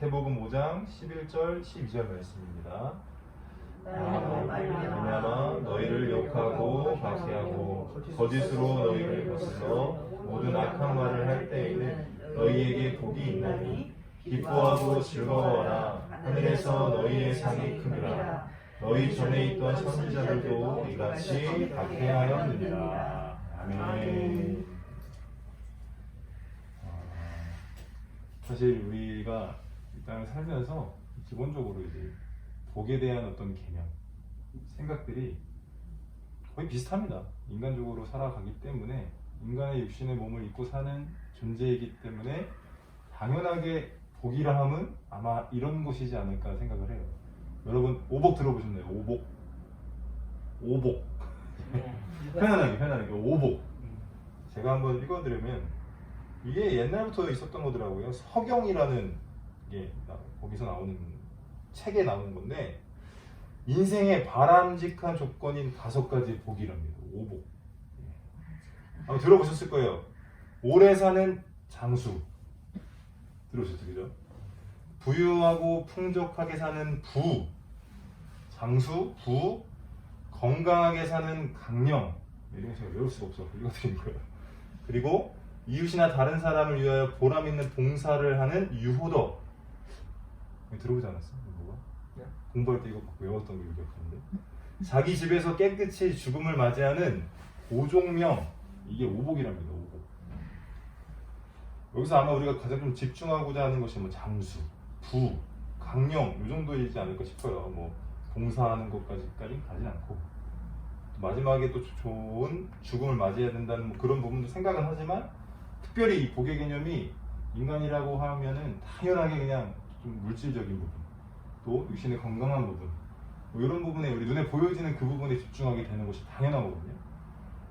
마태복음 5장 11절 12절 말씀입니다. 왜냐하면 너희를 욕하고 박해하고 거짓으로 너희를 거슬러 모든 악한 말을 할 때에는 너희에게 복이 있나니 기뻐하고 즐거워하라. 하늘에서 너희의 상이 크니라. 너희 전에 있던 선지자들도 이같이 박해하였느니라. 아멘. 사실 우리가 이 땅을 살면서 기본적으로 이제 복에 대한 어떤 개념, 생각들이 거의 비슷합니다. 인간적으로 살아가기 때문에 인간의 육신의 몸을 입고 사는 존재이기 때문에 당연하게 복이라 함은 아마 이런 것이지 않을까 생각을 해요. 여러분 오복 들어보셨나요? 오복. 오복. 편안하게 오복. 제가 한번 읽어드리면 이게 옛날부터 있었던 거더라고요. 서경이라는 게 거기서 나오는 책에 나오는 건데 인생의 바람직한 조건인 5가지 복이랍니다. 오복. 아마 들어보셨을 거예요. 오래 사는 장수 들어보셨죠? 그죠? 부유하고 풍족하게 사는 부, 장수, 부, 건강하게 사는 강령. 이런 거 제가 외울 수가 없어서 읽어드린 거예요. 그리고 이웃이나 다른 사람을 위하여 보람 있는 봉사를 하는 유호덕. 들어보지 않았어요? 뭐가? 공부할 때 이거 외웠던 걸 기억하는데. 자기 집에서 깨끗이 죽음을 맞이하는 고종명. 이게 오복이랍니다. 오복. 여기서 아마 우리가 가장 좀 집중하고자 하는 것이 뭐 장수, 부, 강령 이 정도이지 않을까 싶어요. 뭐 봉사하는 것까지는 가진 않고 마지막에 또 좋은 죽음을 맞이해야 된다는 뭐 그런 부분도 생각은 하지만 특별히 이 복의 개념이 인간이라고 하면은 당연하게 그냥 좀 물질적인 부분, 또 육신의 건강한 부분, 뭐 이런 부분에 우리 눈에 보여지는 그 부분에 집중하게 되는 것이 당연한 거거든요.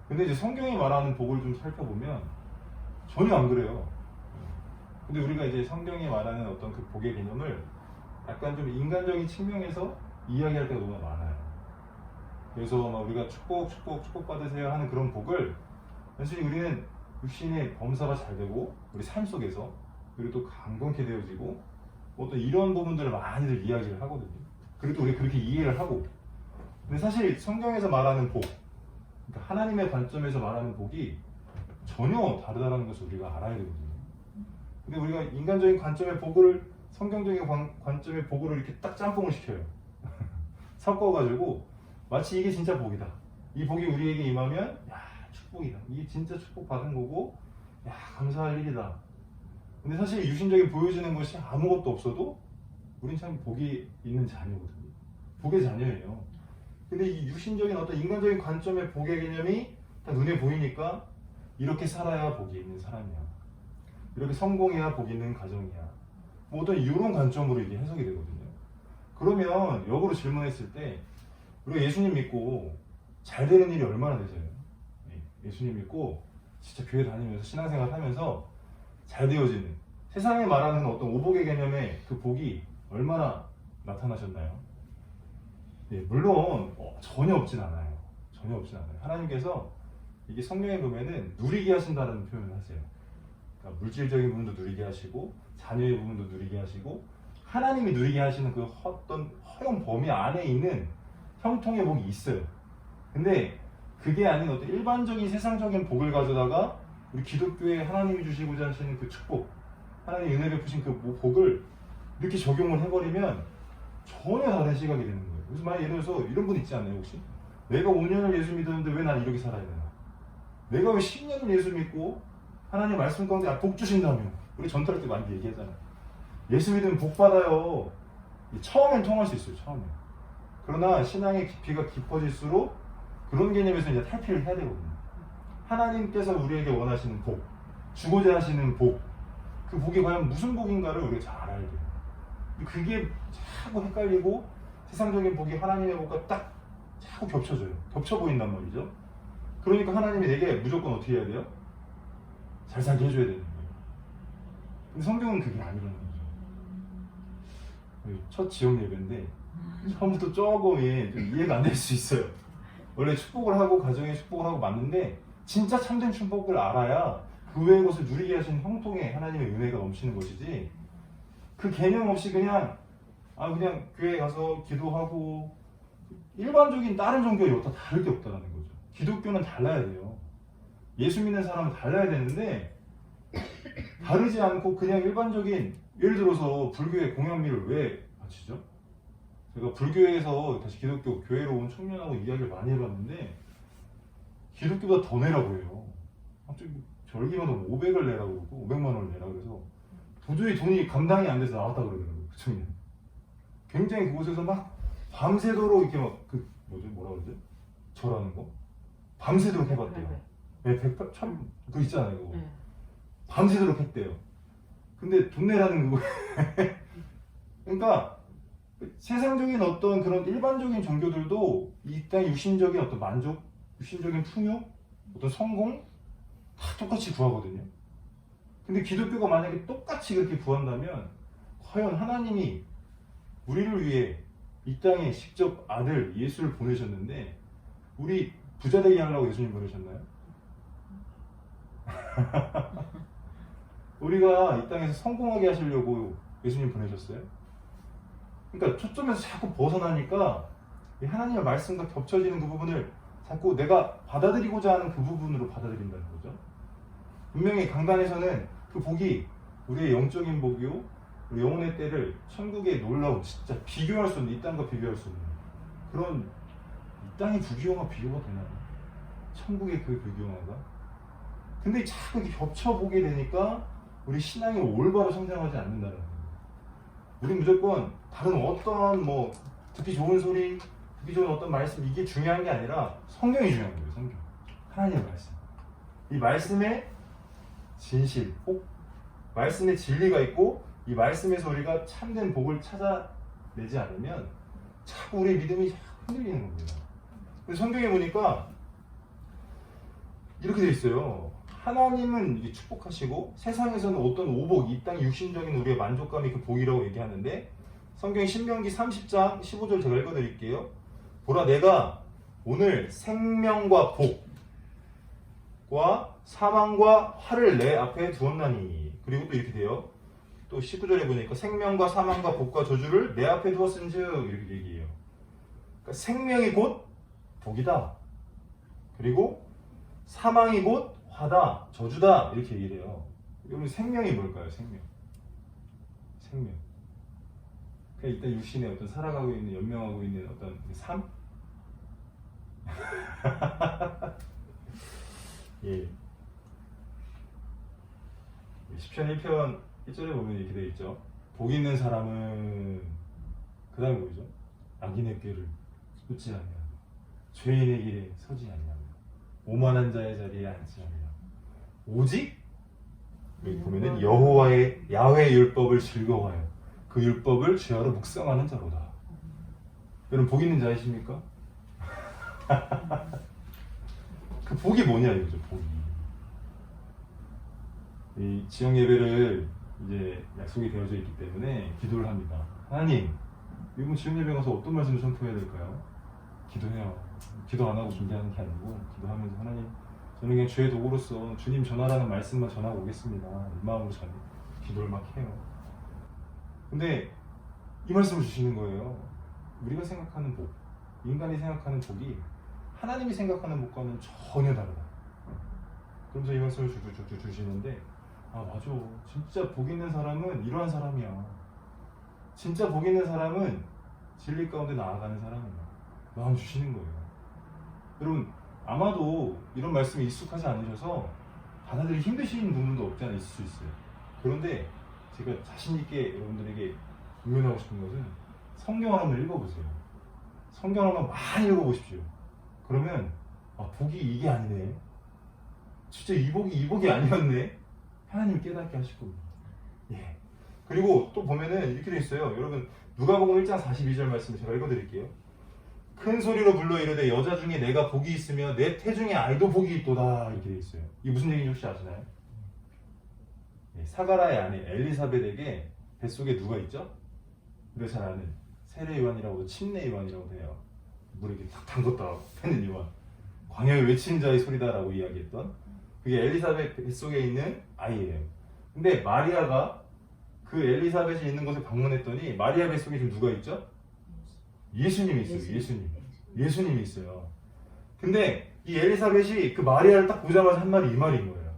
근데 이제 성경이 말하는 복을 좀 살펴보면 전혀 안 그래요. 근데 우리가 이제 성경이 말하는 어떤 그 복의 개념을 약간 좀 인간적인 측면에서 이야기할 때가 너무 많아요. 그래서 막 우리가 축복 받으세요 하는 그런 복을 단순히 우리는 육신의 범사가 잘 되고 우리 삶 속에서 그리고 또 강건케 되어지고 어떤 이런 부분들을 많이들 이야기를 하거든요. 그리고 또 우리가 그렇게 이해를 하고, 근데 사실 성경에서 말하는 복, 그러니까 하나님의 관점에서 말하는 복이 전혀 다르다는 것을 우리가 알아야 되거든요. 근데 우리가 인간적인 관점의 복을 성경적인 관점의 복으로 이렇게 딱 짬뽕을 시켜요. 섞어가지고 마치 이게 진짜 복이다. 이 복이 우리에게 임하면 야 축복이다. 이게 진짜 축복받은 거고 야 감사할 일이다. 근데 사실 유신적인 보여지는 것이 아무것도 없어도 우린 참 복이 있는 자녀거든요. 복의 자녀예요. 근데 이 유신적인 어떤 인간적인 관점의 복의 개념이 딱 눈에 보이니까 이렇게 살아야 복이 있는 사람이야. 이렇게 성공해야 복이 있는 가정이야. 뭐 어떤 이런 관점으로 이게 해석이 되거든요. 그러면 역으로 질문했을 때 우리가 예수님 믿고 잘 되는 일이 얼마나 되세요? 예수님 믿고 진짜 교회 다니면서 신앙생활 하면서 잘 되어지는 세상에 말하는 어떤 오복의 개념의 그 복이 얼마나 나타나셨나요? 네, 물론 전혀 없진 않아요. 전혀 없진 않아요. 하나님께서 이게 성경에 보면은 누리게 하신다는 표현을 하세요. 그러니까 물질적인 부분도 누리게 하시고 자녀의 부분도 누리게 하시고 하나님이 누리게 하시는 그 어떤 허용 범위 안에 있는 형통의 복이 있어요. 근데 그게 아닌 어떤 일반적인 세상적인 복을 가져다가 우리 기독교에 하나님이 주시고자 하시는 그 축복, 하나님이 은혜 베푸신 그 복을 이렇게 적용을 해버리면 전혀 다른 시각이 되는 거예요. 그래서 만약 예를 들어서 이런 분 있지 않나요 혹시? 내가 5년을 예수 믿었는데 왜 난 이렇게 살아야 되나? 내가 왜 10년을 예수 믿고 하나님 말씀 가운데 복 주신다며? 우리 전투할 때 많이 얘기하잖아요. 예수 믿으면 복 받아요. 처음엔 통할 수 있어요. 처음엔. 그러나 신앙의 깊이가 깊어질수록 그런 개념에서 이제 탈피를 해야 되거든요. 하나님께서 우리에게 원하시는 복, 주고자 하시는 복, 그 복이 과연 무슨 복인가를 우리가 잘 알아야 돼요. 그게 자꾸 헷갈리고 세상적인 복이 하나님의 복과 딱 자꾸 겹쳐져요. 겹쳐 보인단 말이죠. 그러니까 하나님이 내게 무조건 어떻게 해야 돼요? 잘 살게 해줘야 되는 거예요. 근데 성경은 그게 아니라는 거죠. 첫 지역 예배인데 처음부터 조금 이해가 안 될 수 있어요. 원래 축복을 하고 가정에 축복을 하고 맞는데 진짜 참된 축복을 알아야 그 외의 것을 누리게 하신 형통의 하나님의 은혜가 넘치는 것이지 그 개념 없이 그냥 그냥 교회 가서 기도하고 일반적인 다른 종교와 다 다를 게 없다는 거죠. 기독교는 달라야 돼요. 예수 믿는 사람은 달라야 되는데 다르지 않고 그냥 일반적인, 예를 들어서 불교의 공양미를 왜 바치죠? 제가 불교에서 다시 기독교 교회로 온 청년하고 이야기를 많이 해봤는데 기독교보다 더 내라고 해요. 갑자기 절기마다 500을 내라고 그러고 500만 원을 내라고 그래서 도저히 돈이 감당이 안 돼서 나왔다 그러더라고요. 그 청년. 굉장히 그곳에서 막 밤새도록 이렇게 막 뭐라 그러죠? 절하는 거? 밤새도록 해봤대요. 네, 1000, 그거 있잖아요. 그거. 밤새도록 했대요. 근데 돈 내라는 거. 그러니까 세상적인 어떤 그런 일반적인 종교들도 이 땅의 육신적인 어떤 만족, 육신적인 풍요, 어떤 성공 다 똑같이 구하거든요. 근데 기독교가 만약에 똑같이 그렇게 구한다면 과연 하나님이 우리를 위해 이 땅에 직접 아들 예수를 보내셨는데 우리 부자 되게 하려고 예수님 보내셨나요? 우리가 이 땅에서 성공하게 하시려고 예수님 보내셨어요? 그러니까 초점에서 자꾸 벗어나니까 하나님의 말씀과 겹쳐지는 그 부분을 자꾸 내가 받아들이고자 하는 그 부분으로 받아들인다는 거죠. 분명히 강단에서는 그 복이 우리의 영적인 복이요, 우리 영혼의 때를 천국의 놀라운, 진짜 비교할 수 없는, 이 땅과 비교할 수 없는 그런, 이 땅의 부귀영화 비교가 되나요? 천국의 그 부귀영화가? 근데 자꾸 이렇게 겹쳐보게 되니까 우리 신앙이 올바로 성장하지 않는다는 거예요. 우리 무조건 다른 어떤 듣기 좋은 소리, 듣기 좋은 어떤 말씀, 이게 중요한 게 아니라 성경이 중요한 거예요. 성경. 하나님의 말씀. 이 말씀에 진실, 꼭 말씀에 진리가 있고 이 말씀에서 우리가 참된 복을 찾아내지 않으면 자꾸 우리의 믿음이 자꾸 흔들리는 겁니다. 성경에 보니까 이렇게 돼 있어요. 하나님은 이게 축복하시고 세상에서는 어떤 오복, 이 땅 육신적인 우리의 만족감이 그 복이라고 얘기하는데 성경 신명기 30장 15절 제가 읽어드릴게요. 보라, 내가 오늘 생명과 복과 사망과 화를 내 앞에 두었나니. 그리고 또 이렇게 돼요. 또 19절에 보니까 생명과 사망과 복과 저주를 내 앞에 두었은즉 이렇게 얘기해요. 그러니까 생명이 곧 복이다. 그리고 사망이 곧 화다, 저주다 이렇게 얘기를 해요. 여러분 생명이 뭘까요? 생명. 그냥 일단 육신의 어떤 살아가고 있는, 연명하고 있는 어떤 삶? 예. 시편 1편 1절에 보면 이렇게 되어 있죠. 복 있는 사람은 그 다음에 뭐죠? 악인의 꾀를 쫓지 아니하며 죄인의 길에 서지 아니하며 오만한 자의 자리에 앉지 아니하며 오직 여기 보면은 여호와의 야훼 율법을 즐거워하여 그 율법을 죄하러 묵상하는 자로다. 여러분 복 있는 자이십니까? 그 복이 뭐냐 이거죠. 복이. 이 지역 예배를 이제 약속이 되어져 있기 때문에 기도를 합니다. 하나님, 이번 지역 예배 가서 어떤 말씀을 선포해야 될까요? 기도해요. 기도 안 하고 준비하는 게 아니고 기도하면서 하나님, 저는 그냥 주의 도구로서 주님 전하라는 말씀만 전하고 오겠습니다. 이 마음으로 기도를 막 해요. 근데 이 말씀을 주시는 거예요. 우리가 생각하는 복, 인간이 생각하는 복이 하나님이 생각하는 복과는 전혀 다르다. 그러면서 이 말씀을 주시는데 맞아. 진짜 복 있는 사람은 이러한 사람이야. 진짜 복 있는 사람은 진리 가운데 나아가는 사람이야. 마음 주시는 거예요. 여러분 아마도 이런 말씀이 익숙하지 않으셔서 받아들이기 힘드신 부분도 없지 않아 있을 수 있어요. 그런데 제가 자신 있게 여러분들에게 공면하고 싶은 것은 성경을 한번 읽어보세요. 성경을 한번 많이 읽어보십시오. 그러면 복이 이게 아니네. 진짜 이 복이 아니었네. 하나님이 깨닫게 하실 겁니다. 예. 그리고 또 보면은 이렇게 돼 있어요. 여러분 누가복음 1장 42절 말씀 제가 읽어드릴게요. 큰 소리로 불러 이르되 여자 중에 내가 복이 있으며 내 태중에 아이도 복이 있도다 이렇게 돼 있어요. 이게 무슨 얘기인지 혹시 아시나요? 예, 사가라의 아내 엘리사벳에게 뱃속에 누가 있죠? 우리가 잘 아는 세례 요한이라고도 침례 요한이라고 해요. 물에 이렇게 탁 담궜다 패는 요한. 광야에 외친 자의 소리다라고 이야기했던 그게 엘리사벳 뱃속에 있는 아이예요. 근데 마리아가 그 엘리사벳이 있는 곳에 방문했더니 마리아 뱃속에 지금 누가 있죠? 예수님이 있어요. 예수님이 있어요. 근데 이 엘리사벳이 그 마리아를 딱 보자마자 한 말이 이 말인 거예요.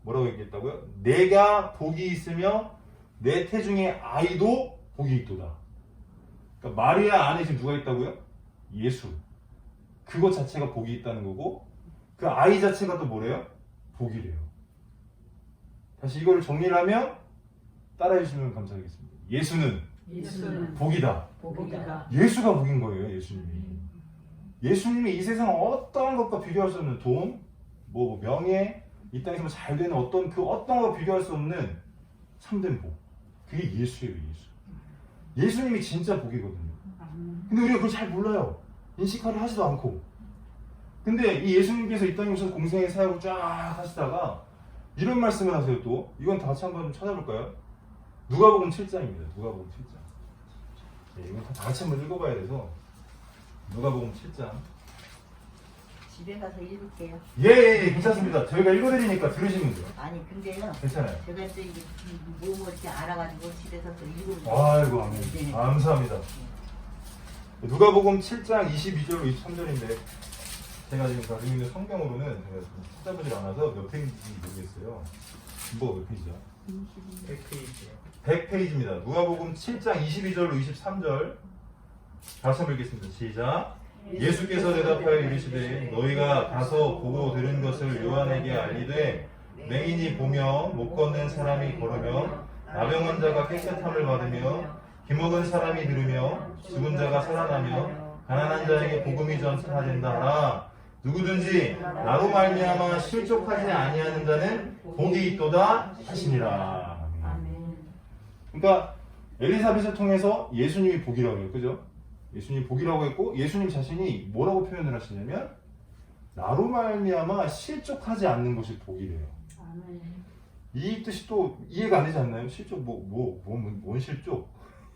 뭐라고 얘기했다고요? 내가 복이 있으며 내 태중의 아이도 복이 있도다. 그러니까 마리아 안에 지금 누가 있다고요? 예수. 그것 자체가 복이 있다는 거고 그 아이 자체가 또 뭐래요? 복이래요. 다시 이걸 정리를 하면 따라해 주시면 감사하겠습니다. 예수는 복이다. 예수가 복인 거예요. 예수님이 이 세상 어떠한 것과 비교할 수 없는 돈, 뭐 명예, 이 땅에서 잘 되는 어떤 것과 비교할 수 없는 참된 복. 그게 예수예요. 예수님이 진짜 복이거든요. 근데 우리가 그걸 잘 몰라요. 인식하려 하지도 않고. 근데 이 예수님께서 이 땅에 오셔서 공생의 사역을 쫙 하시다가 이런 말씀을 하세요. 또 이건 다 같이 한번 좀 찾아볼까요? 누가복음 7장입니다. 누가복음 7장. 네, 이건 다 같이 한번 읽어봐야 돼서 누가복음 7장. 집에 가서 읽을게요. 예, 괜찮습니다. 저희가 읽어드리니까 들으시면 돼요. 아니 근데요. 괜찮아요. 제가 또 이게 뭐 이렇게 알아가지고 집에서 또 읽어보고. 아이고, 아멘. 네. 감사합니다. 누가복음 7장 22절로 23절인데 제가 지금 가지고 있는 성경으로는 제가 찾아보질 않아서 몇 페이지인지 모르겠어요. 뭐가 몇 페이지야? 100페이지요. 100페이지입니다. 누가복음 7장 22절로 23절 다시 한번 읽겠습니다. 시작. 예수께서 대답하여 이르시되 너희가 가서 보고 들은 것을 요한에게 알리되 맹인이 보며 못 걷는 사람이 걸으며 나병 환자가 깨끗함을 받으며 기먹은 사람이 들으며 죽은 자가 살아나며 가난한 자에게 복음이 전파된다 하나 누구든지 나로 말미암아 실족하지 아니하는 자는 복이 있도다 하시니라. 그러니까 엘리사벳을 통해서 예수님이 복이라고 해요. 그죠? 예수님이 복이라고 했고 예수님 자신이 뭐라고 표현을 하시냐면 나로 말미암아 실족하지 않는 것이 복이래요. 이 뜻이 또 이해가 안 되지 않나요? 실족 뭔 실족?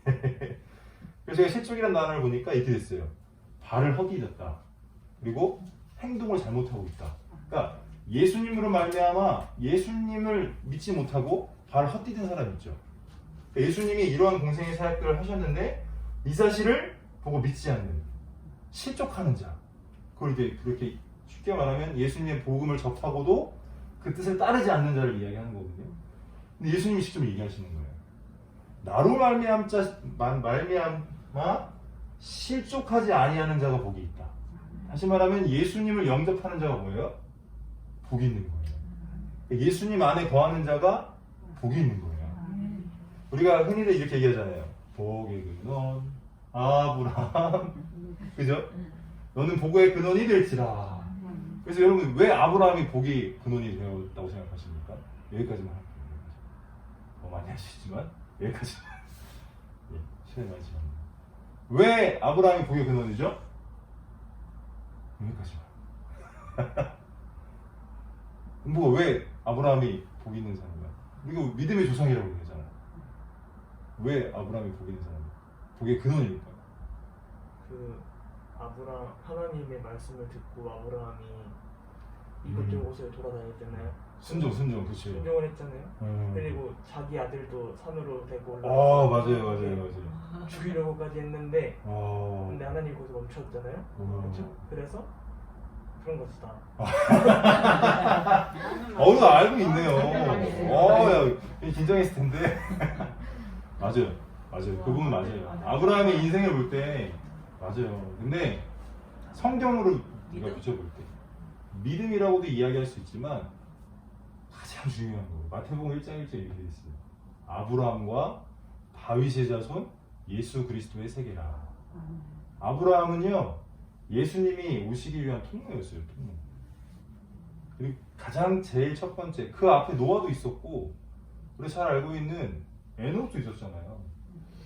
그래서 제가 실족이라는 단어를 보니까 이렇게 됐어요. 발을 헛디뎠다. 그리고 행동을 잘못하고 있다. 그러니까 예수님으로 말미암아 예수님을 믿지 못하고 발을 헛디딘 사람이 있죠. 그러니까 예수님이 이러한 공생의 사역들을 하셨는데 이 사실을 보고 믿지 않는 실족하는 자. 그걸 이제 그렇게 쉽게 말하면 예수님의 복음을 접하고도 그 뜻을 따르지 않는 자를 이야기하는 거거든요. 근데 예수님이 직접 얘기하시는 거예요. 나로 말미암아 실족하지 아니하는 자가 복이 있다. 다시 말하면 예수님을 영접하는 자가 뭐예요? 복이 있는 거예요. 예수님 안에 거하는 자가 복이 있는 거예요. 우리가 흔히들 이렇게 얘기하잖아요. 복의 근원 아브라함. 그죠? 너는 복의 근원이 될지라. 그래서 여러분 왜 아브라함이 복의 근원이 되었다고 생각하십니까? 여기까지만 할게요. 더 많이 하시지만 여기까지만. 예, 시간이 많이 지납니다. 왜 아브라함이 복의 근원이죠? 여기까지만. 뭐가 왜 아브라함이 복이 있는 사람이야? 이거 믿음의 조상이라고 그러잖아요. 왜 아브라함이 복이 있는 사람이야? 복의 근원이니까. 하나님의 말씀을 듣고 아브라함이 이곳저곳을 돌아다녔잖아요. 순종, 그치. 순종을 했잖아요. 그리고 자기 아들도 산으로 데리고 맞아요. 죽이려고까지 했는데 근데 하나님 거기서 멈췄잖아요. 그렇죠? 그래서 그런 것이다. 나 알고 있네요. 야, 긴장했을 텐데. 맞아요. 그 부분 맞아요. 아브라함의 인생을 볼 때 맞아요. 근데 성경으로 우리가 비춰볼 때 믿음이라고도 이야기할 수 있지만 가장 중요한 거 마태복음 1장 1절 이렇게 돼 있어요. 아브라함과 다윗의 자손 예수 그리스도의 세계라. 아브라함은요 예수님이 오시기 위한 통로였어요. 통로. 그리고 가장 제일 첫 번째 그 앞에 노아도 있었고 우리 잘 알고 있는 에녹도 있었잖아요.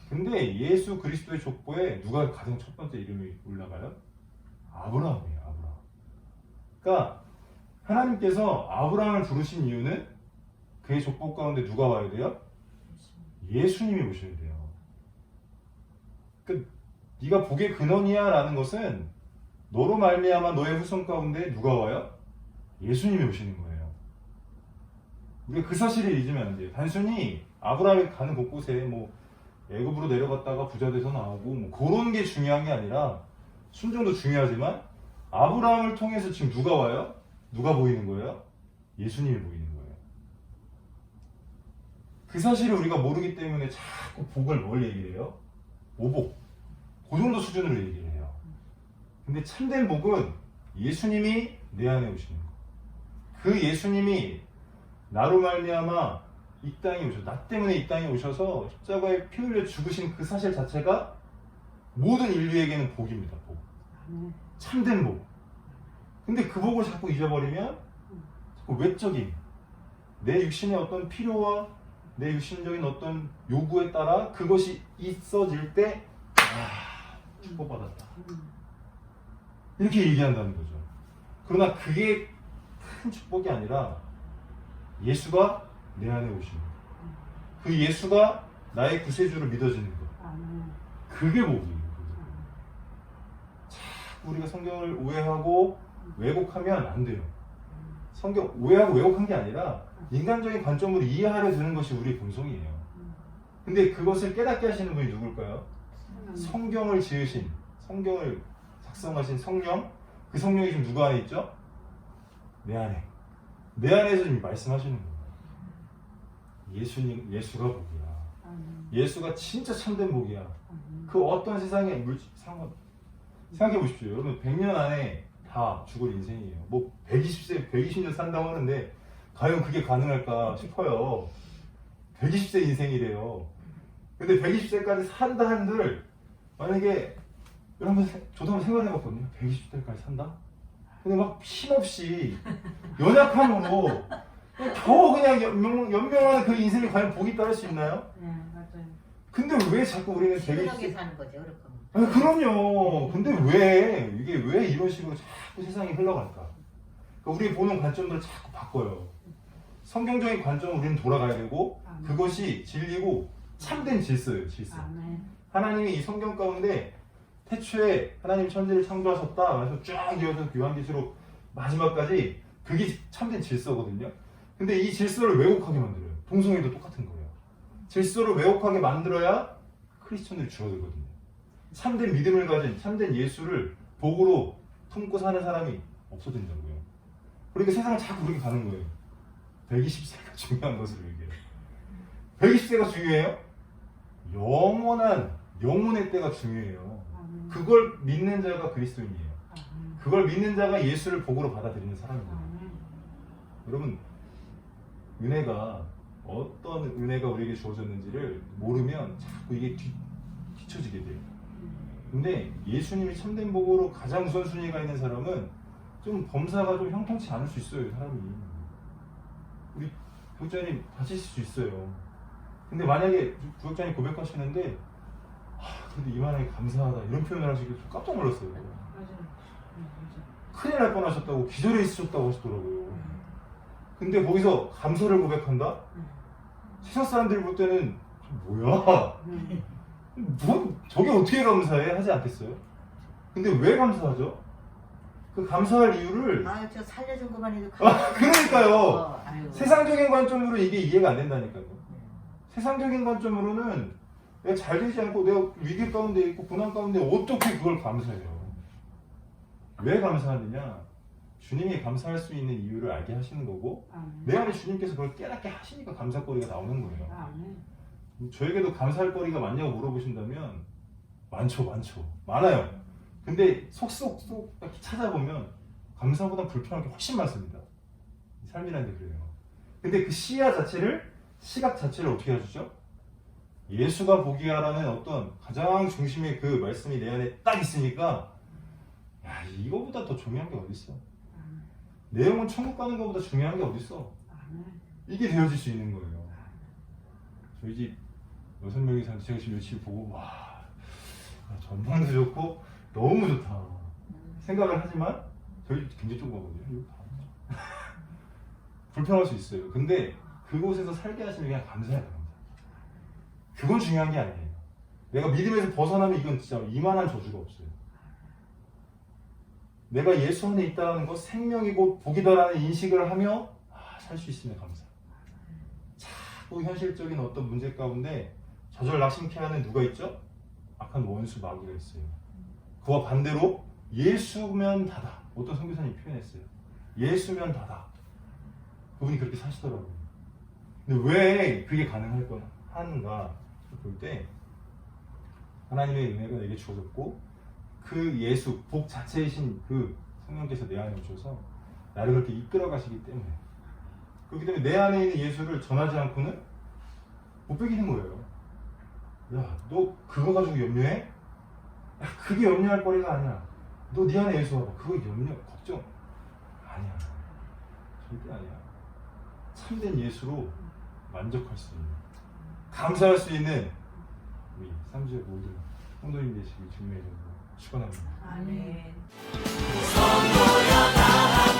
근데 예수 그리스도의 족보에 누가 가장 첫 번째 이름이 올라가요? 아브라함이에요. 아브라함. 그러니까 하나님께서 아브라함을 부르신 이유는 그의 족보 가운데 누가 와야 돼요? 예수님이 오셔야 돼요. 그러니까 네가 복의 근원이야 라는 것은 너로 말미암아 너의 후손 가운데 누가 와요? 예수님이 오시는 거예요. 우리가 그 사실을 잊으면 안 돼요. 단순히 아브라함이 가는 곳곳에 뭐 애굽으로 내려갔다가 부자 돼서 나오고 뭐 그런 게 중요한 게 아니라 순종도 중요하지만 아브라함을 통해서 지금 누가 와요? 누가 보이는 거예요? 예수님이 보이는 거예요. 그 사실을 우리가 모르기 때문에 자꾸 복을 뭘 얘기해요? 오복. 그 정도 수준으로 얘기를 해요. 근데 참된 복은 예수님이 내 안에 오시는 거. 그 예수님이 나로 말미암아 이 땅에 오셔서 나 때문에 이 땅에 오셔서 십자가에 피 흘려 죽으신 그 사실 자체가 모든 인류에게는 복입니다. 복. 참된 복. 근데 그 복을 자꾸 잊어버리면 자꾸 외적인 내 육신의 어떤 필요와 내 육신적인 어떤 요구에 따라 그것이 있어질 때 축복받았다. 이렇게 얘기한다는 거죠. 그러나 그게 큰 축복이 아니라 예수가 내 안에 오시는 것. 그 예수가 나의 구세주로 믿어지는 것. 그게 복이에요. 자꾸 우리가 성경을 오해하고 왜곡하면 안 돼요. 성경 오해하고 왜곡한 게 아니라 인간적인 관점으로 이해하려 드는 것이 우리의 본성이에요. 근데 그것을 깨닫게 하시는 분이 누굴까요? 성경을 지으신, 성경을 작성하신 성령. 그 성령이 지금 누구 안에 있죠? 내 안에. 내 안에서 지금 말씀하시는 거예요. 예수가 복이야. 예수가 진짜 참된 복이야. 그 어떤 세상의 상관 생각해 보십시오. 여러분 100년 안에 다 죽을 인생이에요. 뭐 120세, 120년 산다고 하는데 과연 그게 가능할까 싶어요. 120세 인생이래요. 근데 120세까지 산다 한들 만약에 여러분 저도 한번 생각해 봤거든요. 120세까지 산다? 근데 막 힘없이 연약함으로 겨우 그냥 연명한 그 인생이 과연 복이 따를 수 있나요? 네, 맞아요. 근데 왜 자꾸 우리는 시원하게 사는 거죠, 그렇게. 그럼요. 근데 왜 이런 식으로 자꾸 세상이 흘러갈까? 그러니까 우리 보는 관점들을 자꾸 바꿔요. 성경적인 관점으로 우리는 돌아가야 되고 그것이 진리고 참된 질서예요. 질서. 하나님이 이 성경 가운데 태초에 하나님 천지를 창조하셨다. 그래서 쫙 이어서 요한계시록 마지막까지 그게 참된 질서거든요. 근데 이 질서를 왜곡하게 만들어요. 동성애도 똑같은 거예요. 질서를 왜곡하게 만들어야 크리스천들이 줄어들거든요. 참된 믿음을 가진 참된 예수를 복으로 품고 사는 사람이 없어진다고요. 그러니까 세상을 자꾸 그렇게 가는 거예요. 120세가 중요한 것으로 얘기해요. 120세가 중요해요? 영원의 때가 중요해요. 그걸 믿는 자가 그리스도인이에요. 그걸 믿는 자가 예수를 복으로 받아들이는 사람입니다. 여러분, 은혜가 어떤 은혜가 우리에게 주어졌는지를 모르면 자꾸 이게 뒤처지게 돼요. 근데 예수님이 참된 복으로 가장 우선순위가 있는 사람은 좀 범사가 좀 형통치 않을 수 있어요. 사람이. 우리 구역장님 다치실 수 있어요. 근데 만약에 구역장님 고백하시는데 그래도 이만하게 감사하다 이런 표현을 하시길래 깜짝 놀랐어요. 큰일 날 뻔하셨다고 기절해 있으셨다고 하시더라고요. 근데 거기서 감사를 고백한다? 세상 사람들이 볼 때는 뭐야? 저게 어떻게 감사해? 하지 않겠어요? 근데 왜 감사하죠? 그 감사할 이유를 저 살려준 것만 해도 그러니까요. 세상적인 관점으로 이게 이해가 안 된다니까요. 세상적인 관점으로는 내가 잘 되지 않고 내가 위기 가운데 있고 고난 가운데 어떻게 그걸 감사해요? 왜 감사하느냐? 주님이 감사할 수 있는 이유를 알게 하시는 거고 내 안에 주님께서 그걸 깨닫게 하시니까 감사거리가 나오는 거예요. 저에게도 감사할 거리가 많냐고 물어보신다면 많아요. 근데 속속속 찾아보면 감사보다 불편한 게 훨씬 많습니다. 삶이라는 게 그래요. 근데 그 시각 자체를 어떻게 해주죠? 예수가 복이야라는 어떤 가장 중심의 그 말씀이 내 안에 딱 있으니까 야, 이거보다 더 중요한 게 어딨어? 내용은 천국 가는 것보다 중요한 게 어딨어? 이게 되어질 수 있는 거예요. 저희 집 6명이 사는데 제가 지금 며칠 보고 와 전망도 좋고 너무 좋다 생각을 하지만 저희 집 굉장히 좁거든요. 불편할 수 있어요. 근데 그곳에서 살게 하시면 그냥 감사해야 됩니다. 그건 중요한 게 아니에요. 내가 믿음에서 벗어나면 이건 진짜 이만한 저주가 없어요. 내가 예수 안에 있다는 것, 생명이고 복이다라는 인식을 하며 살 수 있으면 감사. 초현실적인 어떤 문제 가운데 좌절 낙심케 하는 누가 있죠? 악한 원수 마귀가 있어요. 그와 반대로 예수면 다다. 어떤 선교사님이 표현했어요. 예수면 다다. 그분이 그렇게 사시더라고요. 근데 왜 그게 가능한가 볼 때 하나님의 은혜가 내게 주어졌고 그 예수, 복 자체이신 그 성령께서 내 안에 오셔서 나를 그렇게 이끌어 가시기 때문에 그렇기 때문에 내 안에 있는 예수를 전하지 않고는 못 베기는 거예요. 야, 너 그거 가지고 염려해? 야, 그게 염려할 거리가 아니야. 너 네 안에 예수 와봐. 그거 염려, 걱정 아니야. 절대 아니야. 참된 예수로 만족할 수 있는, 감사할 수 있는 우리 3주의 모든 성도님 되시길 주님의 이름으로 축원합니다. 아멘. 성도야 다